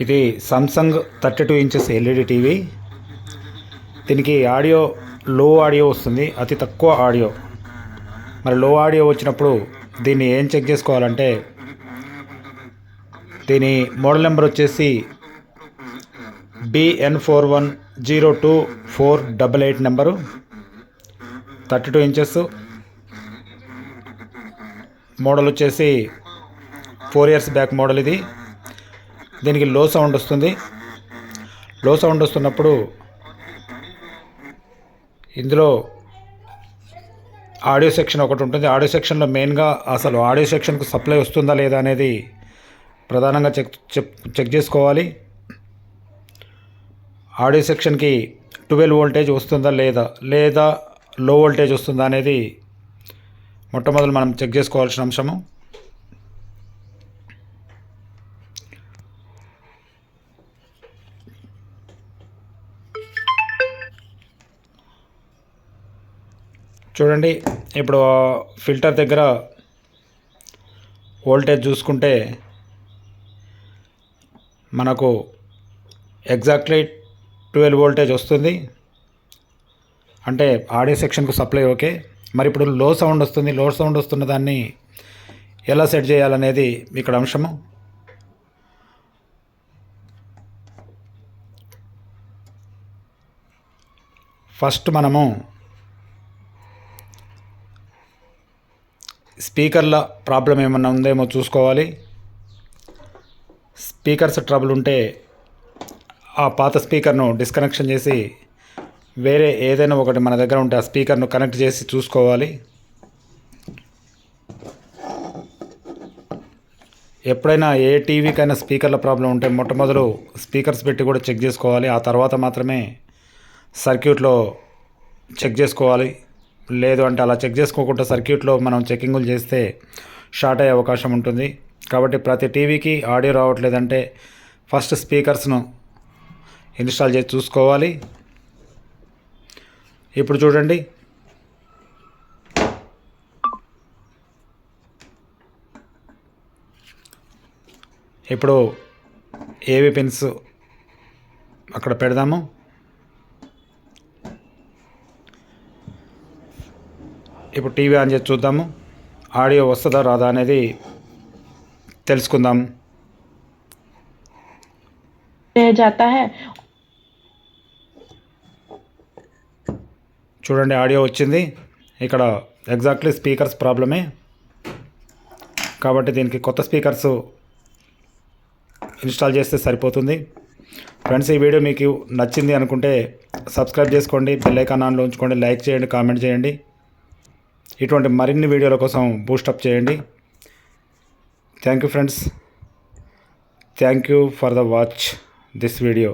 ఇది Samsung 32 inches LED TV. దీనికి లో ఆడియో వస్తుంది, అతి తక్కువ ఆడియో. మరి లో ఆడియో వచ్చినప్పుడు దీన్ని ఏం చెక్ చేసుకోవాలంటే, దీని మోడల్ నెంబర్ వచ్చేసి BN4102488 నెంబరు, 32 ఇంచెస్. మోడల్ వచ్చేసి 4 ఇయర్స్ బ్యాక్ మోడల్ ఇది. దీనికి లో సౌండ్ వస్తుంది. లో సౌండ్ వస్తున్నప్పుడు ఇందులో ఆడియో సెక్షన్ ఒకటి ఉంటుంది. ఆడియో సెక్షన్లో మెయిన్గా అసలు ఆడియో సెక్షన్కు సప్లై వస్తుందా లేదా అనేది ప్రధానంగా చెక్ చేసుకోవాలి. ఆడియో సెక్షన్కి 12 వోల్టేజ్ వస్తుందా లేదా లో వోల్టేజ్ వస్తుందా అనేది మొట్టమొదటి మనం చెక్ చేసుకోవాల్సిన అంశము. చూడండి, ఇప్పుడు ఫిల్టర్ దగ్గర వోల్టేజ్ చూసుకుంటే మనకు ఎగ్జాక్ట్లీ 12 వోల్టేజ్ వస్తుంది. అంటే ఆడియో సెక్షన్కు సప్లై ఓకే. మరి ఇప్పుడు లో సౌండ్ వస్తున్న దాన్ని ఎలా సెట్ చేయాలనేది ఇక్కడ అంశము. ఫస్ట్ మనము స్పీకర్ల ప్రాబ్లం ఏమన్నా ఉందేమో చూసుకోవాలి. స్పీకర్స్ ట్రబుల్ ఉంటే ఆ పాత స్పీకర్ను డిస్కనెక్షన్ చేసి వేరే ఏదైనా ఒకటి మన దగ్గర ఉంటే ఆ స్పీకర్ను కనెక్ట్ చేసి చూసుకోవాలి. ఎప్పుడైనా ఏ టీవీకైనా స్పీకర్ల ప్రాబ్లం ఉంటే మొట్టమొదలు స్పీకర్స్ పెట్టి కూడా చెక్ చేసుకోవాలి. ఆ తర్వాత మాత్రమే సర్క్యూట్లో చెక్ చేసుకోవాలి. లేదు అంటే అలా చెక్ చేసుకోకుండా సర్క్యూట్లో మనం చెకింగులు చేస్తే షార్ట్ అయ్యే అవకాశం ఉంటుంది. కాబట్టి ప్రతి టీవీకి ఆడియో రావట్లేదంటే ఫస్ట్ స్పీకర్స్ను ఇన్స్టాల్ చేసి చూసుకోవాలి. ఇప్పుడు చూడండి, ఇప్పుడు ఏవి పిన్స్ అక్కడ పెడదాము. ఇప్పుడు టీవీ ఆన్ చేసి చూద్దాము, ఆడియో వస్తుందా రాదా అనేది తెలుసుకుందాం. చూడండి, ఆడియో వచ్చింది. ఇక్కడ ఎగ్జాక్ట్లీ స్పీకర్స్ ప్రాబ్లమే. కాబట్టి దీనికి కొత్త స్పీకర్స్ ఇన్స్టాల్ చేస్తే సరిపోతుంది. ఫ్రెండ్స్, ఈ వీడియో మీకు నచ్చింది అనుకుంటే సబ్స్క్రైబ్ చేసుకోండి, బెల్ ఐకాన్ ఆన్లో ఉంచుకోండి, లైక్ చేయండి, కామెంట్ చేయండి. ఇటువంటి మరిన్ని వీడియోల కోసం బూస్టప్ చేయండి. Thank you friends. Thank you for the watch this video.